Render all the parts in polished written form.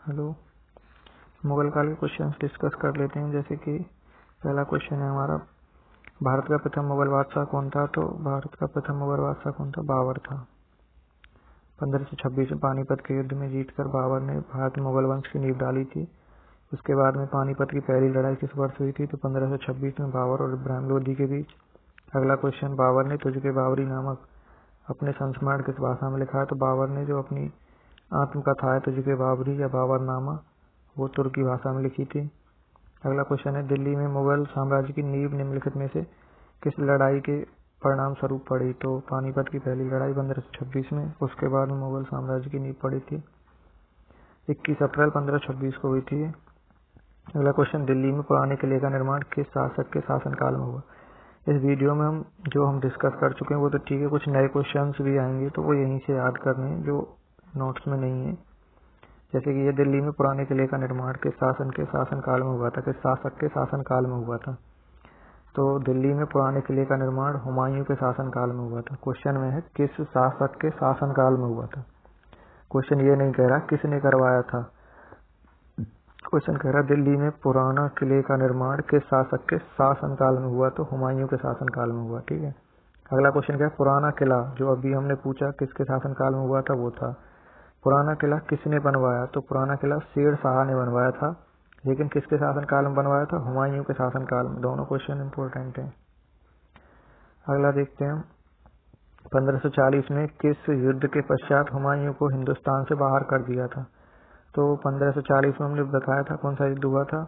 Hello. Mughal काल के questions discuss कर लेते हैं। जैसे कि पहला क्वेश्चन है हमारा, भारत का प्रथम मुगल बादशाह कौन था? तो भारत का प्रथम मुगल बादशाह कौन था? बाबर था। 1526 में पानीपत के युद्ध में जीतकर बाबर ने भारत में मुगल वंश की नींव डाली थी। उसके बाद में पानीपत की पहली लड़ाई किस वर्ष हुई थी? तो 1526 में बाबर और इब्राहिम लोदी के बीच। अगला क्वेश्चन, बाबर ने तुझके बाबरी नामक अपने संस्मरण किस भाषा में लिखा है? तो बाबर ने जो अपनी आत्मकथा है तुझके बाबरी या बाबरनामा, वो तुर्की भाषा में लिखी थी। अगला क्वेश्चन है, दिल्ली में मुगल साम्राज्य की नींव निम्नलिखित में से किस लड़ाई के परिणाम स्वरूप पड़ी? तो पानीपत की पहली लड़ाई 1526 में, उसके बाद में मुगल साम्राज्य की नींव पड़ी थी। 21 अप्रैल 1526 को हुई थी। अगला क्वेश्चन, दिल्ली में पुराने किले का निर्माण किस शासक के शासनकाल में हुआ? इस वीडियो में हम डिस्कस कर चुके हैं वो तो ठीक है, कुछ नए क्वेश्चंस भी आएंगे तो वो यहीं से याद करने हैं जो नोट्स में नहीं है। जैसे कि ये दिल्ली में पुराने किले का निर्माण किस शासन के शासनकाल में हुआ था? किस शासक के शासनकाल में हुआ था? तो दिल्ली में पुराने किले का निर्माण हुमायूं के शासनकाल में हुआ था। क्वेश्चन में है किस शासक के शासनकाल में हुआ था। क्वेश्चन ये नहीं कह रहा किसने करवाया था, क्वेश्चन कह रहा दिल्ली में पुराना किले का निर्माण किस शासक के शासनकाल में हुआ? तो हुमायूं के शासनकाल में हुआ। ठीक है। अगला क्वेश्चन क्या है, पुराना किला जो अभी हमने पूछा किसके शासनकाल में हुआ था, वो था पुराना किला किसने बनवाया? तो पुराना किला शेर शाह ने बनवाया था, लेकिन किसके शासनकाल में बनवाया था? हुमायूं के शासनकाल में। दोनों क्वेश्चन इंपॉर्टेंट हैं। अगला देखते हैं, 1540 में किस युद्ध के पश्चात हुमायूं को हिंदुस्तान से बाहर कर दिया था? तो 1540 में हमने बताया था कौन सा युद्ध हुआ था?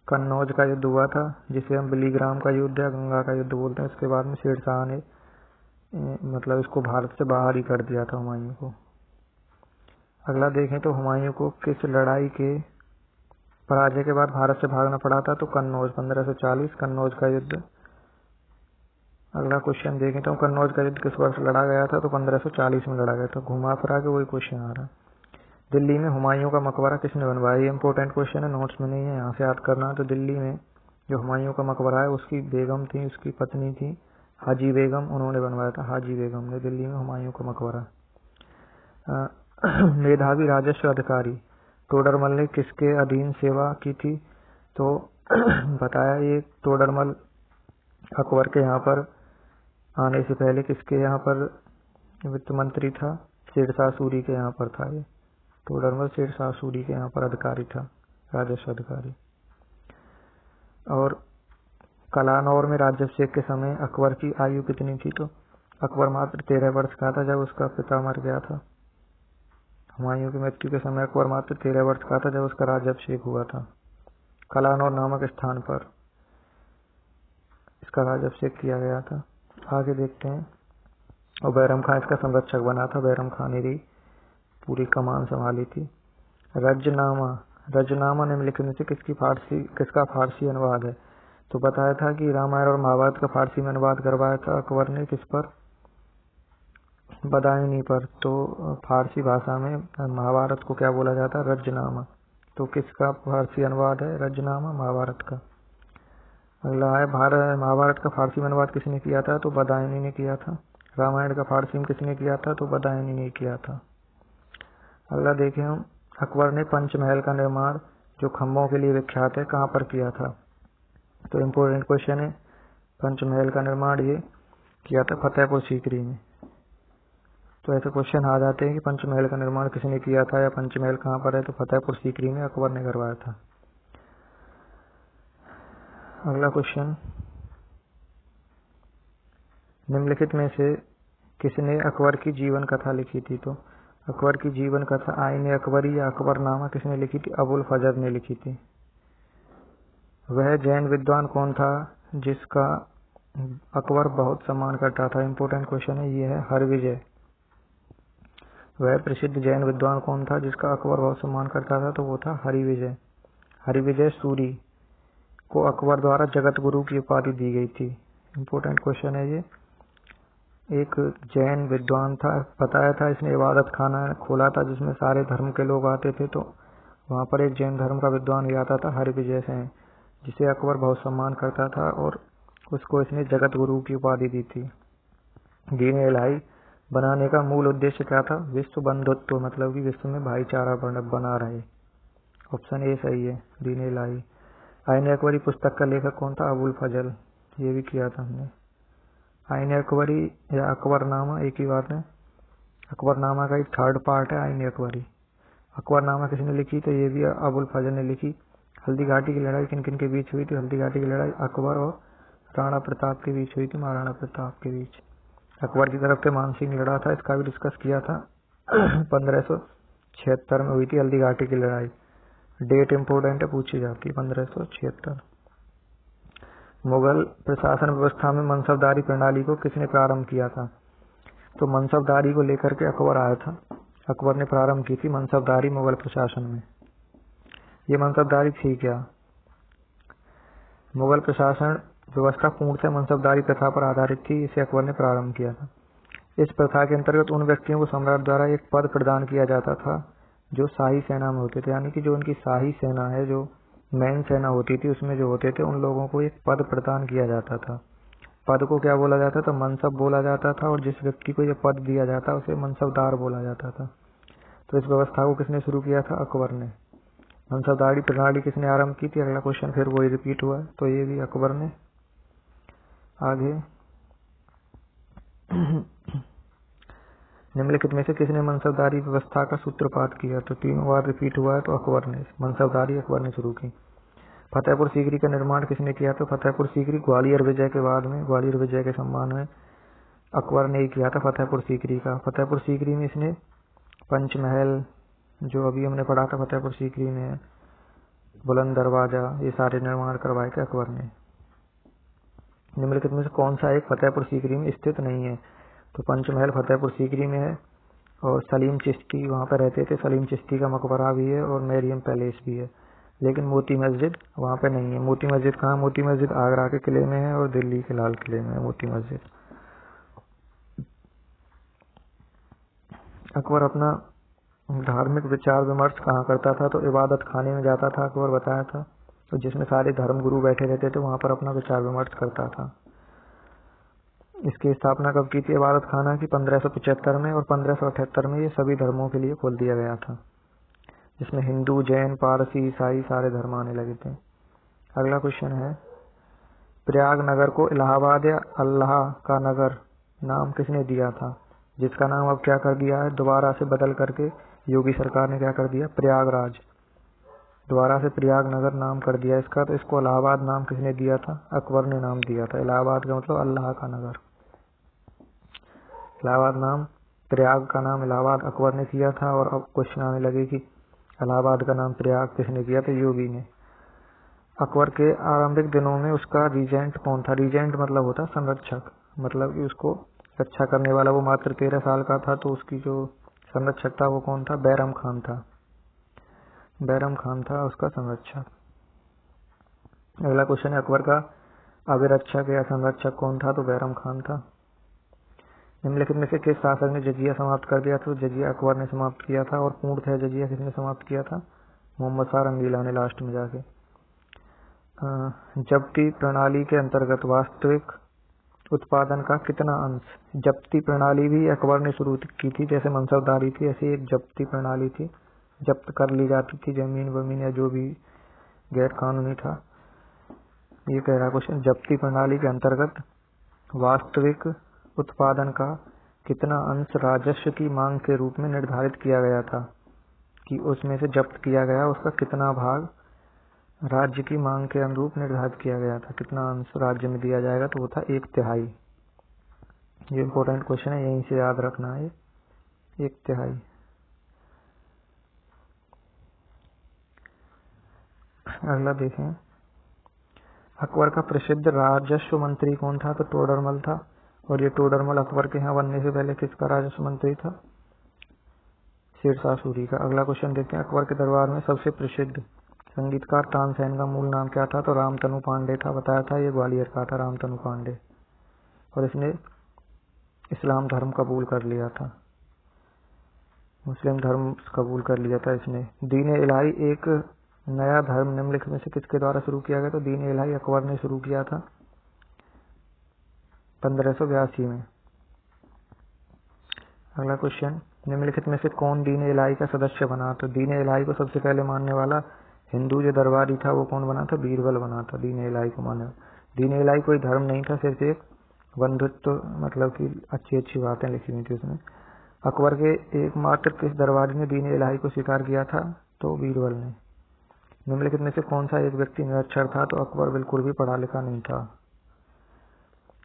कन्नौज का युद्ध हुआ था, जिसे हम बिलीग्राम का युद्ध या गंगा का युद्ध बोलते हैं। उसके बाद में शेर शाह ने मतलब इसको भारत से बाहर ही कर दिया था हुमायूं को। अगला देखें तो हुमायूं को किस लड़ाई के पराजय के बाद भारत से भागना पड़ा था? तो कन्नौज 1540 कन्नौज का युद्ध। अगला क्वेश्चन देखें तो कन्नौज का युद्ध किस वर्ष लड़ा गया था? तो 1540 में लड़ा गया था। घुमा फिरा के वही क्वेश्चन आ रहा है। दिल्ली में हुमायूं का मकबरा किसने बनवाया? ये इंपॉर्टेंट क्वेश्चन है, नोट्स में नहीं है, यहाँ से याद करना। तो दिल्ली में जो हुमायूं का मकबरा है उसकी बेगम थी, उसकी पत्नी थी हाजी बेगम, उन्होंने बनवाया था। हाजी बेगम ने दिल्ली में हुमायूं का मकबरा। मेधावी राजस्व अधिकारी टोडरमल ने किसके अधीन सेवा की थी? तो बताया ये टोडरमल अकबर के यहाँ पर आने से पहले किसके यहाँ पर वित्त मंत्री था? शेरशाह सूरी के यहाँ पर था। ये टोडरमल शेरशाह सूरी के यहाँ पर अधिकारी था, राजस्व अधिकारी। और कलानौर में राज्याभिषेक के समय अकबर की आयु कितनी थी? तो अकबर मात्र 13 वर्ष का था जब उसका पिता मर गया था। हुमायूं की मृत्यु के समय अकबर मात्र 13 वर्ष का था जब उसका राज्याभिषेक हुआ था। कलानौर नामक स्थान पर इसका राज्याभिषेक किया गया था। आगे देखते हैं, और बैरम खान इसका संरक्षक बना था। बैरम खान ने पूरी कमान संभाली थी। रजनामा निम्नलिखित में से किसका फारसी अनुवाद है? तो बताया था कि रामायण और महाभारत का फारसी में अनुवाद करवाया था अकबर ने। किस पर? बदायूनी पर। तो फारसी भाषा में महाभारत को क्या बोला जाता है? रजनामा। तो किसका फारसी अनुवाद है? रजनामा महाभारत का। अगला है, महाभारत का फारसी में अनुवाद किसने किया था? तो बदायूनी ने किया था। रामायण का फारसी में किसने किया था? तो बदायूनी ने किया था। अगला देखें हम, अकबर ने पंचमहल का निर्माण जो खम्भों के लिए विख्यात है कहाँ पर किया था? तो इम्पोर्टेंट क्वेश्चन है, पंचमहल का निर्माण ये किया था फतेहपुर सीकरी में। तो ऐसे क्वेश्चन आ जाते हैं कि पंचमहल का निर्माण किसने किया था या पंचमहल कहाँ पर है? तो फतेहपुर सीकरी में अकबर ने करवाया था। अगला क्वेश्चन, निम्नलिखित में से किसने अकबर की जीवन कथा लिखी थी? तो अकबर की जीवन कथा आईने अकबरी या अकबरनामा किसने लिखी थी? अबुल फजल ने लिखी थी। वह जैन विद्वान कौन था जिसका अकबर बहुत सम्मान करता था? इंपॉर्टेंट क्वेश्चन है ये है, हरविजय। वह प्रसिद्ध जैन विद्वान कौन था जिसका अकबर बहुत सम्मान करता था? तो वो था हरिविजय। हरिविजय सूरी को अकबर द्वारा जगत गुरु की उपाधि दी गई थी। इंपॉर्टेंट क्वेश्चन है ये। एक जैन विद्वान था, बताया था इसने इबादत खाना खोला था जिसमें सारे धर्म के लोग आते थे। तो वहाँ पर एक जैन धर्म का विद्वान भी आता था, हरिविजय से, जिसे अकबर बहुत सम्मान करता था और उसको इसने जगत गुरु की उपाधि दी थी। दीन इलाही बनाने का मूल उद्देश्य क्या था? विश्व बंधुत्व, मतलब कि विश्व में भाईचारा बना रहे। ऑप्शन ए सही है, दीन इलाही। आईन अकबरी पुस्तक का लेखक कौन था? अबुल फजल। ये भी किया था हमने। आईन अकबरी या अकबरनामा एक ही बात है। अकबरनामा का एक थर्ड पार्ट है आईन अकबरी। अकबरनामा किसने लिखी? तो ये भी अबुल फजल ने लिखी। हल्दी घाटी की लड़ाई किन किन के बीच हुई थी? हल्दी घाटी की लड़ाई अकबर और राणा प्रताप के बीच हुई थी, महाराणा प्रताप के बीच। अकबर की तरफ से मानसिंह लड़ा था, इसका भी डिस्कस किया था। 1576 में हुई थी हल्दी घाटी की लड़ाई। डेट इम्पोर्टेंट है, पूछी जाती है, 1576। मुगल प्रशासन व्यवस्था में मनसबदारी प्रणाली को किसने प्रारंभ किया था? तो मनसबदारी को लेकर के अकबर आया था। अकबर ने प्रारंभ की थी मनसबदारी मुगल प्रशासन में। ये मनसबदारी थी क्या? मुगल प्रशासन व्यवस्था पूर्णतः मनसबदारी प्रथा पर आधारित थी। इसे अकबर ने प्रारंभ किया था। इस प्रथा के अंतर्गत उन व्यक्तियों को सम्राट द्वारा एक पद प्रदान किया जाता था जो शाही सेना में होते थे, यानी कि जो उनकी शाही सेना है, जो मेन सेना होती थी, उसमें जो होते थे उन लोगों को एक पद प्रदान किया जाता था। पद को क्या बोला जाता था? मनसब बोला जाता था। और जिस व्यक्ति को यह पद दिया जाता उसे मनसबदार बोला जाता था। तो इस व्यवस्था को किसने शुरू किया था? अकबर ने। मनसबदारी प्रणाली किसने आरंभ की थी? अगला क्वेश्चन फिर वही रिपीट हुआ है, तो ये भी अकबर ने। आगे निम्नलिखित में से किसने मनसबदारी व्यवस्था का सूत्रपात किया? तो 3 बार रिपीट हुआ है, तो अकबर ने। मनसबदारी अकबर ने शुरू की। फतेहपुर सीकरी का निर्माण किसने किया? तो फतेहपुर सीकरी ग्वालियर विजय के बाद में, ग्वालियर विजय के सम्मान में अकबर ने ही किया था फतेहपुर सीकरी का। फतेहपुर सीकरी में इसने पंचमहल, जो अभी हमने पढ़ा था फतेहपुर सीकरी में, बुलंद दरवाजा, ये सारे निर्माण करवाए थे अकबर ने। निम्नलिखित में से कौन सा एक फतेहपुर सीकरी में स्थित नहीं है? तो पंचमहल फतेहपुर सीकरी में है, और सलीम चिश्ती वहाँ पर रहते थे। सलीम चिश्ती का मकबरा भी है और मैरियम पैलेस भी है। लेकिन मोती मस्जिद वहाँ पे नहीं है। मोती मस्जिद कहाँ? मोती मस्जिद आगरा के किले में है और दिल्ली के लाल किले में है मोती मस्जिद। अकबर अपना धार्मिक विचार विमर्श कहाँ करता था? तो इबादत खाने में जाता था, अकबर बताया था, तो जिसमें सारे धर्म गुरु बैठे रहते थे, वहाँ पर अपना विचार विमर्श करता था। इसकी स्थापना कब की थी इबादत खाना की? 1575 में, और 1578 में ये सभी धर्मों के लिए खोल दिया गया था, जिसमें हिंदू, जैन, पारसी, ईसाई सारे धर्म आने लगे थे। अगला क्वेश्चन है, प्रयाग नगर को इलाहाबाद या अल्लाह का नगर नाम किसने दिया था? जिसका नाम अब क्या कर दिया है, दोबारा से बदल करके योगी सरकार ने क्या कर दिया? प्रयागराज, दोबारा से प्रयाग नगर नाम कर दिया इसका। तो इसको इलाहाबाद नाम किसने दिया था? अकबर ने नाम दिया था। इलाहाबाद का मतलब अल्लाह का नगर। इलाहाबाद नाम, प्रयाग का नाम इलाहाबाद अकबर ने किया था। और अब क्वेश्चन आने लगे कि इलाहाबाद का नाम प्रयाग किसने किया? तो योगी ने। अकबर के आरंभिक दिनों में उसका रीजेंट कौन था? रीजेंट मतलब होता संरक्षक, मतलब कि उसको रक्षा करने वाला। वो मात्र 13 साल का था, तो उसकी जो संरक्षक था वो कौन था? बैरम खान था। बैरम खान था उसका संरक्षक। अगला क्वेश्चन है, अकबर का अभिरक्षक या संरक्षक कौन था? तो बैरम खान था। निम्नलिखित में से किस शासक ने जजिया समाप्त कर दिया? तो जजिया अकबर ने समाप्त किया था। और पूर्णतः जजिया किसने समाप्त किया था? मोहम्मद शाह रंगीला ने लास्ट में जाके। जब्ती प्रणाली के अंतर्गत वास्तविक उत्पादन का कितना अंश? जब्ती प्रणाली भी अकबर ने शुरू की थी, जैसे मनसबदारी थी ऐसी एक जब्ती प्रणाली थी। जब्त कर ली जाती थी जमीन वमीन या जो भी गैर कानूनी था। ये कह रहा क्वेश्चन, जब्ती प्रणाली के अंतर्गत वास्तविक उत्पादन का कितना अंश राजस्व की मांग के रूप में निर्धारित किया गया था, कि उसमें से जब्त किया गया उसका कितना भाग राज्य की मांग के अनुरूप निर्धारित किया गया था, कितना अंश राज्य में दिया जाएगा? तो वो था 1/3। ये इम्पोर्टेंट क्वेश्चन है, यहीं से याद रखना है, 1/3। अगला देखें, अकबर का प्रसिद्ध राजस्व मंत्री कौन था? तो टोडरमल था। और ये टोडरमल अकबर के यहाँ बनने से पहले किसका राजस्व मंत्री था? शेरशाह सूरी का। अगला क्वेश्चन देखते हैं, अकबर के दरबार में सबसे प्रसिद्ध संगीतकार तानसेन का मूल नाम क्या था? तो रामतनु पांडे था। बताया था ये ग्वालियर का था रामतनु पांडे, और इसने इस्लाम धर्म कबूल कर लिया था, मुस्लिम धर्म कबूल कर लिया था इसने। दीन इलाही एक नया धर्म निम्नलिखित में से किसके द्वारा शुरू किया गया? तो दीन इलाही अकबर ने शुरू किया था 1582 में। अगला क्वेश्चन, निम्नलिखित में से कौन दीन इलाही का सदस्य बना? तो दीन इलाही को सबसे पहले मानने वाला हिंदू जो दरबारी था वो कौन बना था? बीरबल बना था दीन इलाही को मानने। दीन इलाही कोई धर्म नहीं था, सिर्फ एक बंधुत्व, मतलब कि अच्छी अच्छी बातें लिखी हुई थी उसमें। अकबर के एकमात्र किस दरबारी ने दीन इलाही को स्वीकार किया था? तो बीरबल ने। निम्नलिखित में से कौन सा एक व्यक्ति निरक्षर था? तो अकबर बिल्कुल भी पढ़ा लिखा नहीं था।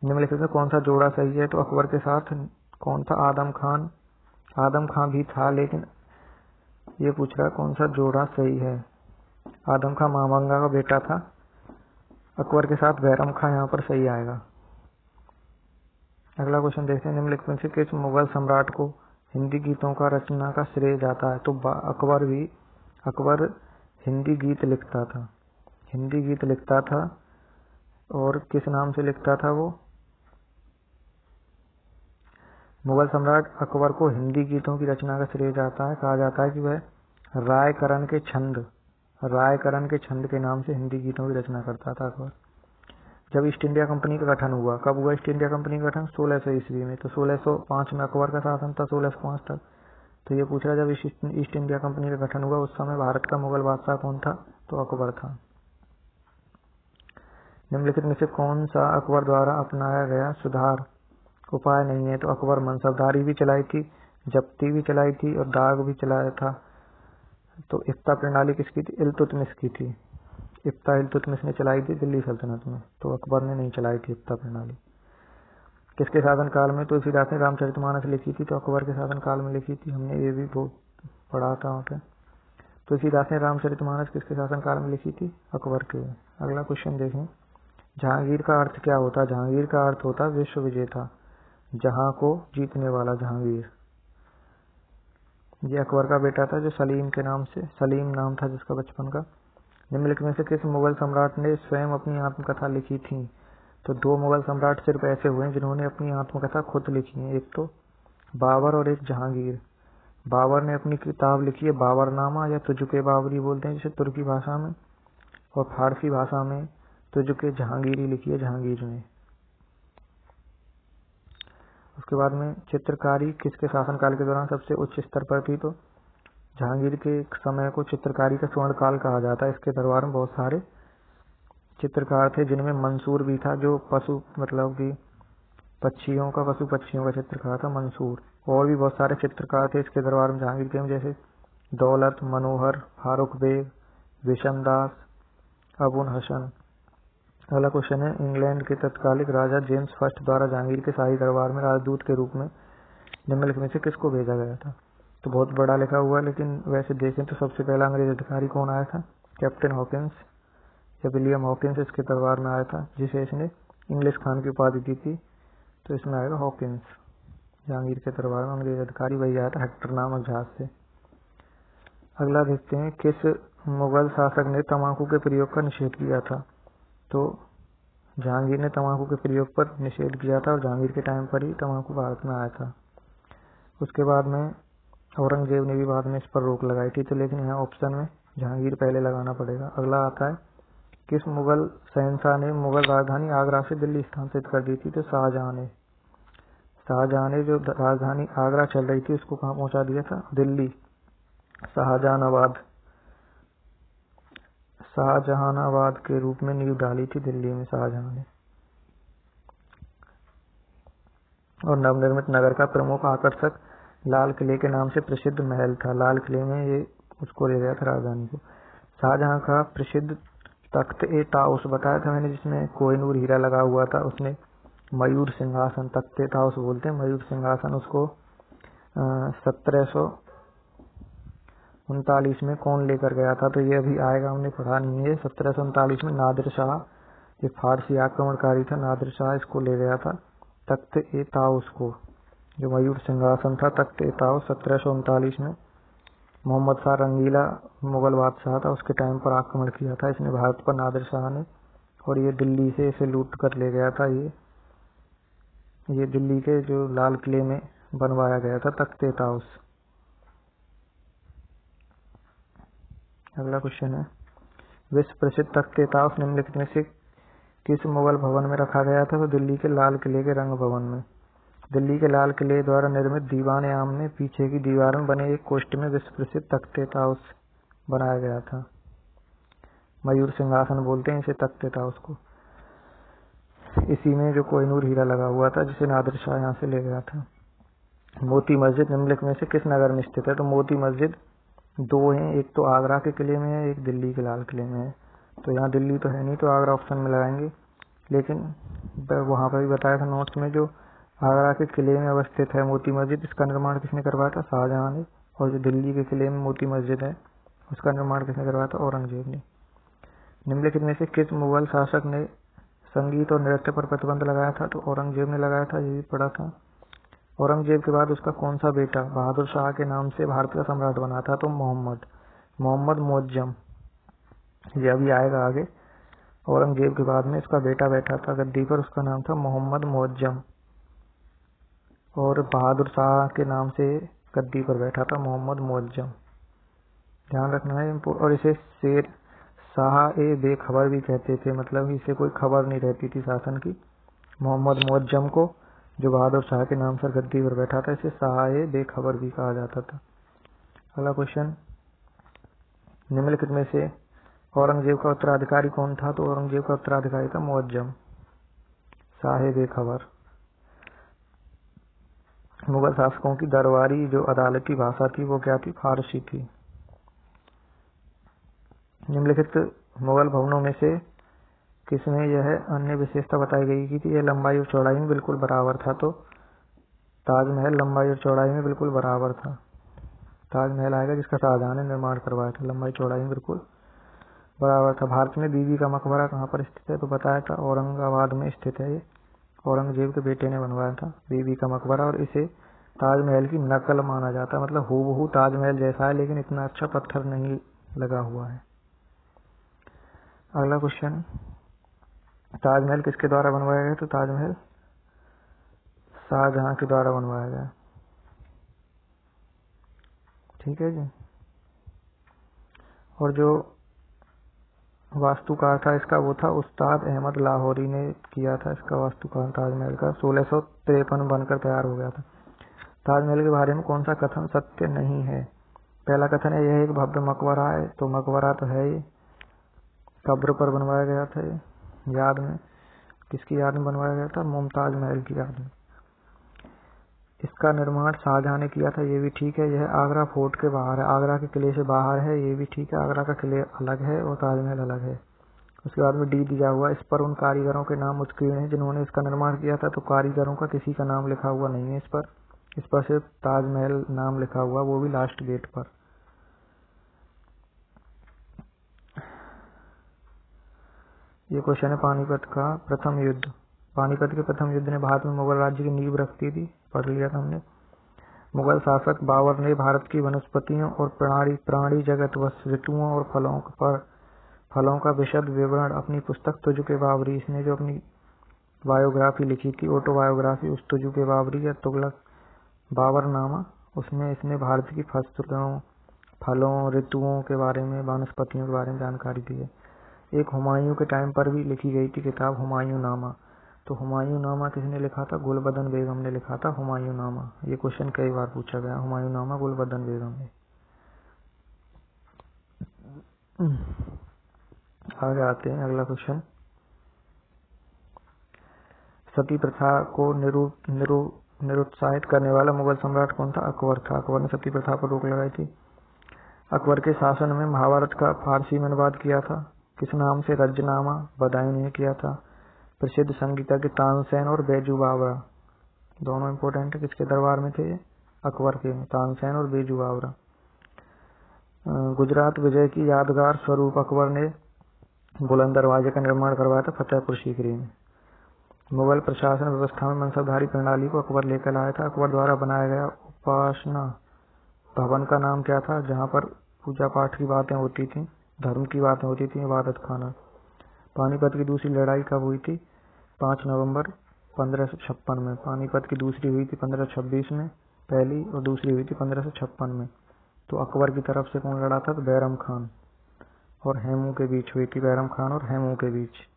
निम्नलिखित में कौन सा जोड़ा सही है? तो अकबर के साथ कौन था? आदम खान। आदम खां भी था, लेकिन ये पूछ रहा है कौन सा जोड़ा सही है। आदम खां मामंगा का बेटा था। अकबर के साथ बैरम खां यहाँ पर सही आएगा। अगला क्वेश्चन देखते हैं। निम्नलिखित में से किस मुगल सम्राट को हिंदी गीतों का रचना का श्रेय जाता है? तो अकबर हिंदी गीत लिखता था। हिंदी गीत लिखता था, और किस नाम से लिखता था वो? मुगल सम्राट अकबर को हिंदी गीतों की रचना का श्रेय जाता है। कहा जाता है कि वह रायकरण के छंद के नाम से हिंदी गीतों की रचना करता था अकबर। जब ईस्ट इंडिया कंपनी का गठन हुआ, कब हुआ ईस्ट इंडिया कंपनी का गठन? 1600 ईस्वी में। तो 1605 में अकबर का शासन था, 1605 तक। तो ये पूछ रहा जब ईस्ट इंडिया कंपनी का गठन हुआ उस समय भारत का मुगल बादशाह कौन था? तो अकबर था। निम्नलिखित में से कौन सा अकबर द्वारा अपनाया गया सुधार उपाय नहीं है? तो अकबर मनसबदारी भी चलाई थी, जब्ती भी चलाई थी, और दाग भी चलाया था। तो इफ्ता प्रणाली किसकी थी? इल्तुतमिश की थी। इफ्ता इल्तुतमिश ने चलाई थी दिल्ली सल्तनत में, तो अकबर ने नहीं चलाई थी इफ्ता प्रणाली। किसके शासनकाल में तुलसीदास ने रामचरितमानस लिखी थी? तो अकबर के शासनकाल में लिखी थी। हमने ये भी बहुत पढ़ा था वहाँ पे। तुलसीदास ने रामचरितमानस किसके शासनकाल में लिखी थी? अकबर के। अगला क्वेश्चन देखें। जहांगीर का अर्थ क्या होता है? जहांगीर का अर्थ होता है विश्व विजेता, जहां को जीतने वाला जहांगीर। ये अकबर का बेटा था जो सलीम नाम था जिसका बचपन का। निम्नलिखित में से किस मुगल सम्राट ने स्वयं अपनी आत्मकथा लिखी थी? तो 2 मुगल सम्राट सिर्फ ऐसे हुए हैं जिन्होंने अपनी आत्मकथा खुद लिखी है, एक तो बाबर और एक जहांगीर। बाबर ने अपनी किताब लिखी है बाबरनामा, या तुजुके बाबरी बोलते हैं जिसे तुर्की भाषा में, और फारसी भाषा में तुजुके जहांगीरी लिखी है जहांगीर ने। उसके बाद में चित्रकारी किसके शासनकाल के दौरान सबसे उच्च स्तर पर थी? तो जहांगीर के समय को चित्रकारी का स्वर्ण काल कहा जाता है। इसके दरबार में बहुत सारे चित्रकार थे, जिनमें मंसूर भी था जो मतलब कि पशु पक्षियों का चित्रकार था मंसूर। और भी बहुत सारे चित्रकार थे इसके दरबार में जहांगीर के, जैसे दौलत, मनोहर, फारूक बेग, विशनदास, अबुल हसन। अगला क्वेश्चन है। इंग्लैंड के तत्कालिक राजा जेम्स फर्स्ट द्वारा जहांगीर के शाही दरबार में राजदूत के रूप में निम्नलिखित में से किसको भेजा गया था? तो बहुत बड़ा लिखा हुआ है, लेकिन वैसे देखें तो सबसे पहला अंग्रेज अधिकारी कौन आया था? कैप्टन हॉकिंस या विलियम हॉकिंस इसके दरबार में आया था, जिसे इसने इंग्लिश खान की उपाधि दी थी। तो इसमें आएगा हॉकिंस। जहांगीर के दरबार में अंग्रेज अधिकारी वही आया था, हेक्टर नामक जहाज से। अगला देखते हैं। किस मुगल शासक ने तंबाकू के प्रयोग का निषेध किया था? तो जहांगीर ने तंबाकू के प्रयोग पर निषेध किया था, और जहांगीर के टाइम पर ही तंबाकू भारत में आया था। उसके बाद में औरंगजेब ने भी बाद में इस पर रोक लगाई थी, तो लेकिन यहाँ ऑप्शन में जहांगीर पहले लगाना पड़ेगा। अगला आता है। किस मुगल शहंशाह ने मुगल राजधानी आगरा से दिल्ली स्थानांतरित कर दी थी? तो शाहजहां ने जो राजधानी आगरा चल रही थी उसको कहाँ पहुंचा दिया था? दिल्ली। शाहजहानाबाद के रूप में नींव डाली थी दिल्ली में शाहजहां ने। और नवनिर्मित नगर का प्रमुख आकर्षक लाल किले के नाम से प्रसिद्ध महल था। लाल किले में ये उसको ले गया था राजधानी को। शाहजहां का प्रसिद्ध तख्त-ए-ताउस बताया था मैंने, जिसमें कोहिनूर हीरा लगा हुआ था। उसने मयूर सिंहासन, तख्त-ए-ताउस बोलते हैं मयूर सिंहासन, उसको 1739 में कौन लेकर गया था? तो ये अभी आएगा, हमने पढ़ा नहीं है। 1739 में नादिर शाह, ये फारसी आक्रमणकारी था, नादिर शाह इसको ले गया था तख्त-ए-ताउस को, जो मयूर सिंहासन था। तख्त-ए-ताउस 1739 में मोहम्मद शाह रंगीला मुगल बादशाह था, उसके टाइम पर आक्रमण किया था इसने भारत पर नादिर शाह ने, और ये दिल्ली से इसे लूट कर ले गया था। ये दिल्ली के जो लाल किले में बनवाया गया था तख्त-ए-ताउस। अगला क्वेश्चन है। विश्व प्रसिद्ध तख्त-ए-ताउस निम्नलिखित में से किस मुगल भवन में रखा गया था? तो दिल्ली के लाल किले के रंग भवन में। दिल्ली के लाल किले द्वारा निर्मित दीवान आम में पीछे की दीवार में बने एक कोष्ठ में विश्व प्रसिद्ध तख्ते ताउस बनाया गया था। मयूर सिंहासन बोलते हैं इसे, तख्ते ताउस को। इसी में जो कोहिनूर हीरा लगा हुआ था जिसे नादिर शाह यहाँ से ले गया था। मोती मस्जिद निम्नलिखित में से किस नगर में स्थित है? तो मोती मस्जिद दो हैं, एक तो आगरा के किले में है, एक दिल्ली के लाल किले में है। तो यहाँ दिल्ली तो है नहीं, तो आगरा ऑप्शन में लगाएंगे। लेकिन वहां पर भी बताया था नोट्स में, जो आगरा के किले में अवस्थित है मोती मस्जिद, इसका निर्माण किसने करवाया था? शाहजहां ने। और जो दिल्ली के किले में मोती मस्जिद है उसका निर्माण किसने करवाया था? औरंगजेब ने। निम्नलिखित में से किस मुगल शासक ने संगीत और नृत्य पर प्रतिबंध लगाया था? तो औरंगजेब ने लगाया था, ये भी पढ़ा था। औरंगजेब के बाद उसका कौन सा बेटा बहादुर शाह के नाम से भारत का सम्राट बना था? तो मोहम्मद मुअज्जम, ये अभी आएगा आगे। औरंगजेब के बाद में इसका बेटा बैठा था गद्दी पर, उसका नाम था मोहम्मद मुअज्जम, और बहादुर शाह के नाम से गद्दी पर बैठा था मोहम्मद मुअज्जम, ध्यान रखना है। और इसे शेर शाह ए बेखबर भी कहते थे, मतलब इसे कोई खबर नहीं रहती थी शासन की। मोहम्मद मुअज्जम को, जो बहादुर शाह के नाम पर गद्दी पर बैठा था, इसे शाह ए बेखबर भी कहा जाता था। अगला क्वेश्चन, निम्नलिखित में से औरंगजेब का उत्तराधिकारी कौन था? तो औरंगजेब का उत्तराधिकारी था मुअज्जम, शाह ए बेखबर। मुगल शासकों की दरबारी जो अदालती भाषा थी वो क्या थी? फारसी थी। निम्नलिखित मुगल भवनों में से किसमें यह अन्य विशेषता बताई गई कि यह लंबाई और चौड़ाई में बिल्कुल बराबर था? तो ताजमहल लंबाई और चौड़ाई में बिल्कुल बराबर था। ताजमहल आएगा जिसका शाहजहां ने निर्माण करवाया था, लंबाई चौड़ाई में बिल्कुल बराबर था। भारत में बीबी का मकबरा कहाँ पर स्थित है? तो बताया था औरंगाबाद में स्थित है। ये औरंगजेब के बेटे ने बनवाया था बीबी का मकबरा, और इसे ताजमहल की नकल माना जाता है, मतलब हूबहू ताजमहल जैसा है, लेकिन इतना अच्छा पत्थर नहीं लगा हुआ है। अगला क्वेश्चन, ताजमहल किसके द्वारा बनवाया गया? तो ताजमहल शाहजहां के द्वारा बनवाया गया। ठीक है जी। और जो वास्तुकार था इसका वो था उस्ताद अहमद लाहौरी ने किया था इसका वास्तुकार ताजमहल का। 1653 बनकर तैयार हो गया था। ताजमहल के बारे में कौन सा कथन सत्य नहीं है? पहला कथन है यह एक भव्य मकबरा है, तो मकबरा तो है ये, कब्र पर बनवाया गया था ये, याद में, किसकी याद में बनवाया गया था? मुमताज महल की याद में। इसका निर्माण शाहजहां ने किया था, ये भी ठीक है। यह आगरा फोर्ट के बाहर है, आगरा के किले से बाहर है, ये भी ठीक है। आगरा का किले अलग है और ताजमहल अलग है। उसके बाद में डी दिया हुआ, इस पर उन कारीगरों के नाम उत्कीर्ण है जिन्होंने इसका निर्माण किया था। तो कारीगरों का किसी का नाम लिखा हुआ नहीं है इस पर सिर्फ ताजमहल नाम लिखा हुआ, वो भी लास्ट गेट पर। ये क्वेश्चन है पानीपत का प्रथम युद्ध। पानीपत के प्रथम युद्ध ने भारत में मुगल राज्य की नींव रखती थी, पढ़ लिया था हमने। मुगल शासक बाबर ने भारत की वनस्पतियों और प्राणी जगत व ऋतुओं और फलों का विशद विवरण अपनी पुस्तक तुजु के बाबरी, इसने जो अपनी बायोग्राफी लिखी थी, ऑटोबायोग्राफी, उस तुजु के बाबरी या तुगलक बाबरनामा, उसमें इसने भारत की फसलों, फलों, ऋतुओं के बारे में, वनस्पतियों के बारे में जानकारी दी है। एक हुमायूं के टाइम पर भी लिखी गई थी किताब हुमायूं नामा। तो हुमायूं नामा किसने लिखा था? गुलबदन बेगम ने लिखा था हुमायूं नामा। ये क्वेश्चन कई बार पूछा गया, हुमायूं नामा गुलबदन बेगम ने। आगे आते हैं, अगला क्वेश्चन, सती प्रथा को निरुत्साहित करने वाला मुगल सम्राट कौन था? अकबर था। अकबर ने सती प्रथा पर रोक लगाई थी। अकबर के शासन में महाभारत का फारसी में अनुवाद किया था, किस नाम से? रजनामा बदायूं ने किया था। प्रसिद्ध संगीतज्ञ तानसेन और बैजू बावरा, दोनों इंपोर्टेंट है, किसके दरबार में थे? अकबर के, तानसेन और बैजू बावरा। गुजरात विजय की यादगार स्वरूप अकबर ने बुलंद दरवाजे का निर्माण करवाया था फतेहपुर सीकरी में। मुगल प्रशासन व्यवस्था में मनसबधारी प्रणाली को अकबर लेकर आया था। अकबर द्वारा बनाया गया उपासना भवन का नाम क्या था? जहाँ पर पूजा पाठ की बातें होती थी, धर्म की बातें होती थी, इबादत खाना। पानीपत की दूसरी लड़ाई कब हुई थी? 5 नवंबर 1556 में। पानीपत की दूसरी हुई थी 1526 में, पहली और दूसरी हुई थी 1556 में। तो अकबर की तरफ से कौन लड़ा था? तो बैरम खान और हेमू के बीच हुई थी, बैरम खान और हेमू के बीच।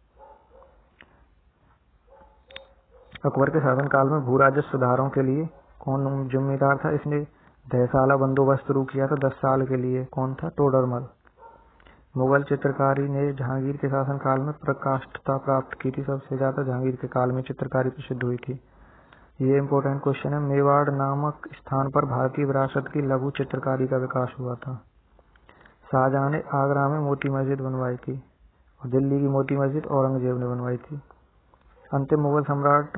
अकबर के शासनकाल में भू राजस्व सुधारों के लिए कौन जिम्मेदार था? इसने दहसाला बंदोबस्त शुरू किया था 10 साल के लिए। कौन था? टोडरमल। मुगल चित्रकारी ने जहांगीर के शासनकाल में प्रकाष्ठता प्राप्त की थी। सबसे ज्यादा जहांगीर के काल में चित्रकारी प्रसिद्ध हुई थी। ये इंपॉर्टेंट क्वेश्चन है। मेवाड़ नामक स्थान पर भारतीय विरासत की लघु चित्रकारी का विकास हुआ था। शाहजहां ने आगरा में मोती मस्जिद बनवाई थी और दिल्ली की मोती मस्जिद औरंगजेब ने बनवाई थी। अंतिम मुगल सम्राट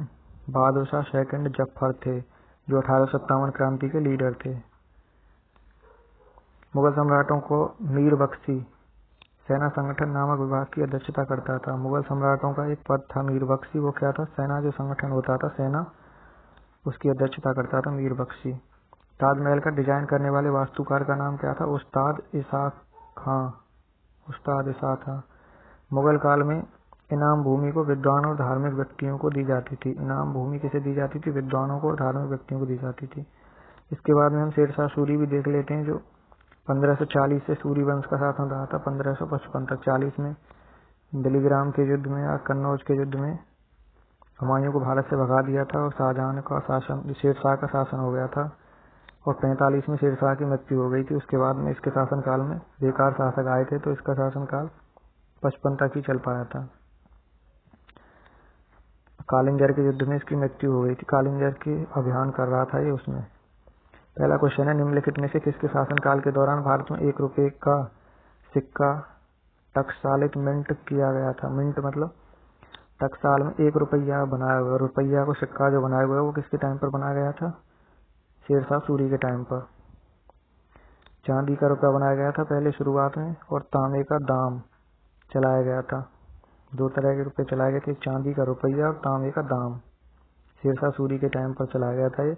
बहादुर शाह सेकंड जफर थे, जो 1857 क्रांति के लीडर थे। मुगल सम्राटों को मीर बख्शी सेना संगठन नामक विभाग की अध्यक्षता करता था। मुगल सम्राटों का एक पद था मीर बख्शी। वो क्या था? सेना जो संगठन होता था सेना, उसकी अध्यक्षता करता था मीर बख्शी। ताजमहल का डिजाइन करने वाले वास्तुकार का नाम क्या था? उस्ताद इसाक खां। उस्ताद इसाक खां। मुगल काल में इनाम भूमि को विद्वान और धार्मिक व्यक्तियों को दी जाती थी। इनाम भूमि किसे दी जाती थी? विद्वानों को और धार्मिक व्यक्तियों को दी जाती थी। इसके बाद में हम शेरशाह सूरी भी देख लेते हैं, जो 1540 से सूरी वंश का शासन रहा था 1555 तक। 40 में बिलीग्राम के युद्ध में या कन्नौज के युद्ध में हुमायूं को भारत से भगा दिया था और शाहजहां का शासन, शेरशाह का शासन हो गया था। और 45 में शेरशाह की मृत्यु हो गई थी। उसके बाद में इसके शासनकाल में बेकार शासक आए थे, तो इसका शासनकाल 55 तक ही चल पाया था। कालिंजर के युद्ध में इसकी मृत्यु हो गई थी। कालिंजर के अभियान कर रहा था ये उसमें। पहला क्वेश्चन है, निम्नलिखित में से किसके शासनकाल के दौरान भारत में 1 रुपए का सिक्का टकसालित मिंट किया गया था? मिंट मतलब टकसाल में 1 रुपया बनाया हुआ, रुपया को सिक्का जो बनाया हुआ है वो किसके टाइम पर बनाया गया था? शेरशाह सूरी के टाइम पर। चांदी का रुपया बनाया गया था पहले शुरुआत में, और तांबे का दाम चलाया गया था। 2 तरह के रुपए चलाए गए थे, चांदी का रुपया और तांबे का दाम। शेरशाह सूरी के टाइम पर चलाया गया था ये।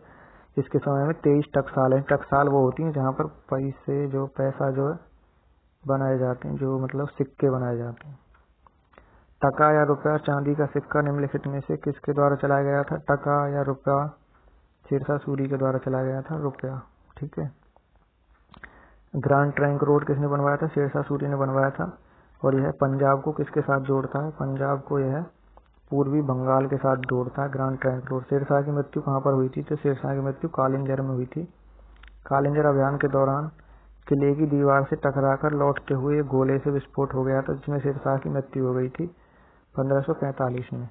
इसके समय में 23 टकसाल है। टकसाल वो होती है जहाँ पर पैसे जो पैसा जो है बनाए जाते हैं, जो मतलब सिक्के बनाए जाते हैं। टका या रुपया चांदी का सिक्का निम्नलिखित में से किसके द्वारा चलाया गया था? टका या रुपया शेरशाह सूरी के द्वारा चलाया गया था रुपया। ठीक है। ग्रांड ट्रंक रोड किसने बनवाया था? शेरशाह सूरी ने बनवाया था। और यह पंजाब को किसके साथ जोड़ता है? पंजाब को यह पूर्वी बंगाल के साथ जोड़ता है, ग्रांड ट्रंक रोड। शेरशाह की मृत्यु कहाँ पर हुई थी? तो शेरशाह की मृत्यु कालिंजर में हुई थी। कालिंजर अभियान के दौरान किले की दीवार से टकराकर लौटते हुए गोले से विस्फोट हो गया था, जिसमें शेरशाह की मृत्यु हो गई थी 1545 में।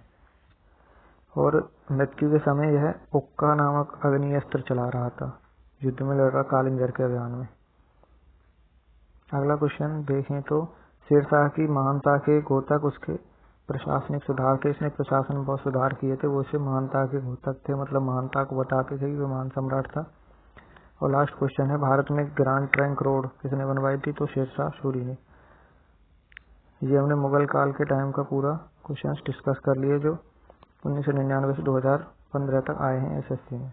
और मृत्यु के समय यह उक्का नामक अग्निअस्त्र चला रहा था, युद्ध में लड़ रहा कालिंजर के अभियान में। अगला क्वेश्चन देखें तो शेरशाह की महानता के घोतक उसके प्रशासनिक सुधार थे। इसने प्रशासन में बहुत सुधार किए थे। वो इसे महानता के घोतक थे, मतलब महानता को बताते थे कि वो महान सम्राट था। और लास्ट क्वेश्चन है, भारत में ग्रांड ट्रंक रोड किसने बनवाई थी? तो शेरशाह सूरी ने। ये हमने मुगल काल के टाइम का पूरा क्वेश्चन डिस्कस कर लिए, जो 1999 से 2015 तक आए हैं एसएससी में।